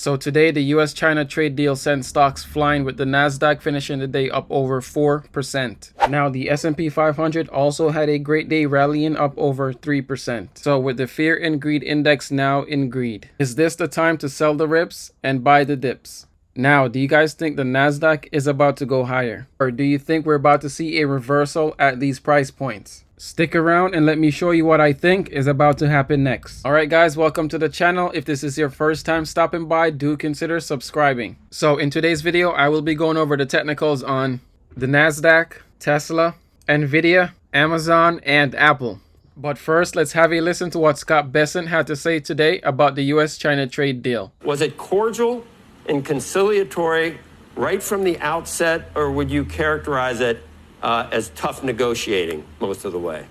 So today, the US-China trade deal sent stocks flying, with the Nasdaq finishing the day up over 4%. Now, the S&P 500 also had a great day, rallying up over 3%. So with the fear and greed index now in greed, is this the time to sell the rips and buy the dips? Now, do you guys think the Nasdaq is about to go higher? Or do you think we're about to see a reversal at these price points? Stick around and let me show you what I think is about to happen next. Alright guys, welcome to the channel. If this is your first time stopping by, do consider subscribing. So in today's video, I will be going over the technicals on the Nasdaq, Tesla, Nvidia, Amazon, and Apple. But first, let's have a listen to what Scott Bessent had to say today about the US-China trade deal. Was it cordial and conciliatory right from the outset, or would you characterize it as tough negotiating most of the way?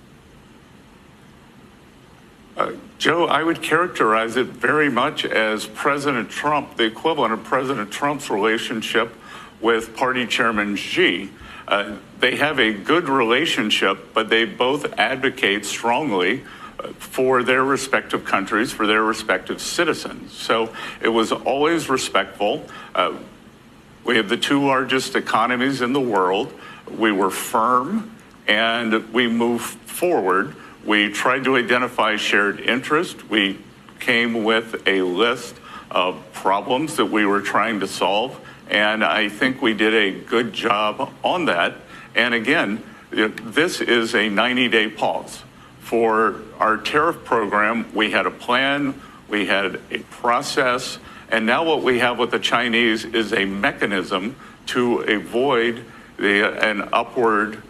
Joe, I would characterize it very much as President Trump, the equivalent of President Trump's relationship with Party Chairman Xi. They have a good relationship, but they both advocate strongly for their respective countries, for their respective citizens. So it was always respectful. We have the two largest economies in the world. We were firm and we moved forward. We tried to identify shared interest. We came with a list of problems that we were trying to solve. And I think we did a good job on that. And again, this is a 90-day pause. For our tariff program, we had a plan, we had a process, and now what we have with the Chinese is a mechanism to avoid an upward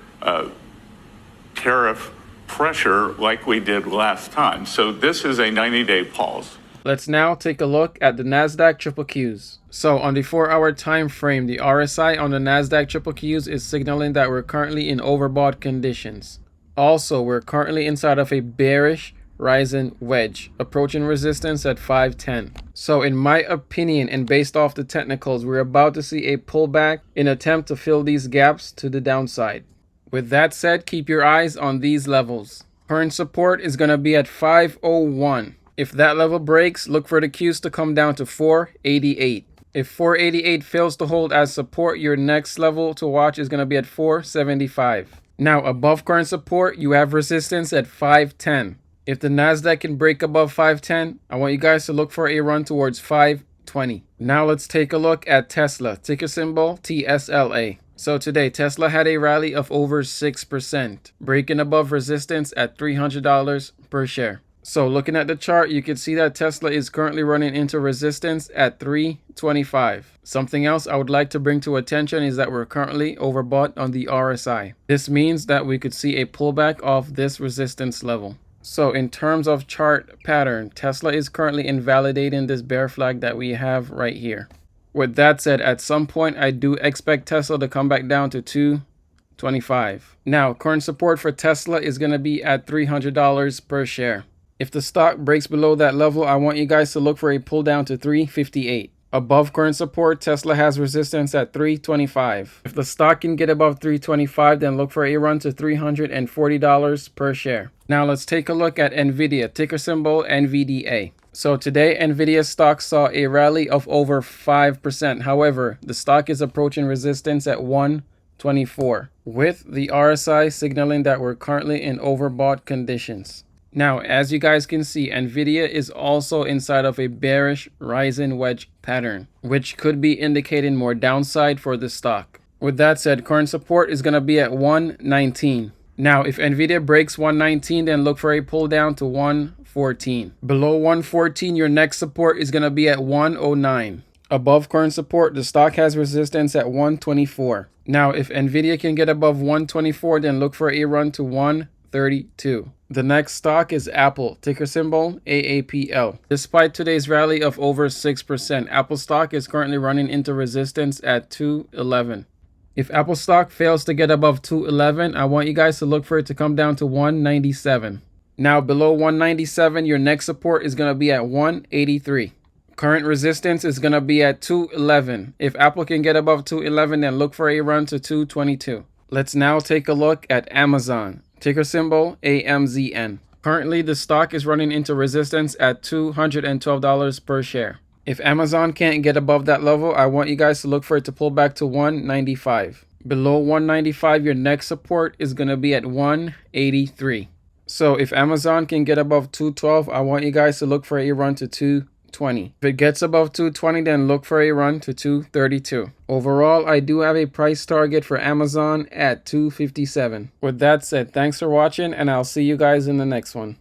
tariff pressure like we did last time. So this is a 90-day pause. Let's now take a look at the Nasdaq Triple Qs. So on the 4-hour time frame, the RSI on the Nasdaq Triple Qs is signaling that we're currently in overbought conditions. Also, we're currently inside of a bearish rising wedge, approaching resistance at 510. So in my opinion, and based off the technicals, we're about to see a pullback in attempt to fill these gaps to the downside. With that said, keep your eyes on these levels. Current support is going to be at 501. If that level breaks, look for the Qs to come down to 488. If 488 fails to hold as support, your next level to watch is going to be at 475. Now, above current support, you have resistance at 510. If the Nasdaq can break above 510, I want you guys to look for a run towards 520. Now let's take a look at Tesla, ticker symbol TSLA. So today, Tesla had a rally of over 6%, breaking above resistance at $300 per share. So looking at the chart, you can see that Tesla is currently running into resistance at 325. Something else I would like to bring to attention is that we're currently overbought on the RSI. This means that we could see a pullback off this resistance level. So in terms of chart pattern, Tesla is currently invalidating this bear flag that we have right here. With that said, at some point, I do expect Tesla to come back down to 225. Now, current support for Tesla is going to be at $300 per share. If the stock breaks below that level, I want you guys to look for a pull down to 358. Above current support, Tesla has resistance at 325. If the stock can get above 325, then look for a run to $340 per share. Now let's take a look at Nvidia, ticker symbol NVDA. So today, Nvidia stock saw a rally of over 5%. However, the stock is approaching resistance at 124, with the RSI signaling that we're currently in overbought conditions. Now, as you guys can see, Nvidia is also inside of a bearish rising wedge pattern, which could be indicating more downside for the stock. With that said, current support is going to be at 119. Now, if Nvidia breaks 119, then look for a pull down to 114. Below 114, your next support is going to be at 109. Above current support, the stock has resistance at 124. Now, if Nvidia can get above 124, then look for a run to 132. The next stock is Apple, ticker symbol AAPL. Despite today's rally of over 6%, Apple stock is currently running into resistance at 211. If Apple stock fails to get above 211, I want you guys to look for it to come down to 197. Now, below 197, your next support is going to be at 183. Current resistance is going to be at 211. If Apple can get above 211, then look for a run to 222. Let's now take a look at Amazon, ticker symbol AMZN. Currently, the stock is running into resistance at $212 per share. If Amazon can't get above that level, I want you guys to look for it to pull back to 195. Below 195, your next support is going to be at 183. So if Amazon can get above 212, I want you guys to look for a run to 220. If it gets above 220, then look for a run to 232. Overall, I do have a price target for Amazon at 257. With that said, thanks for watching, and I'll see you guys in the next one.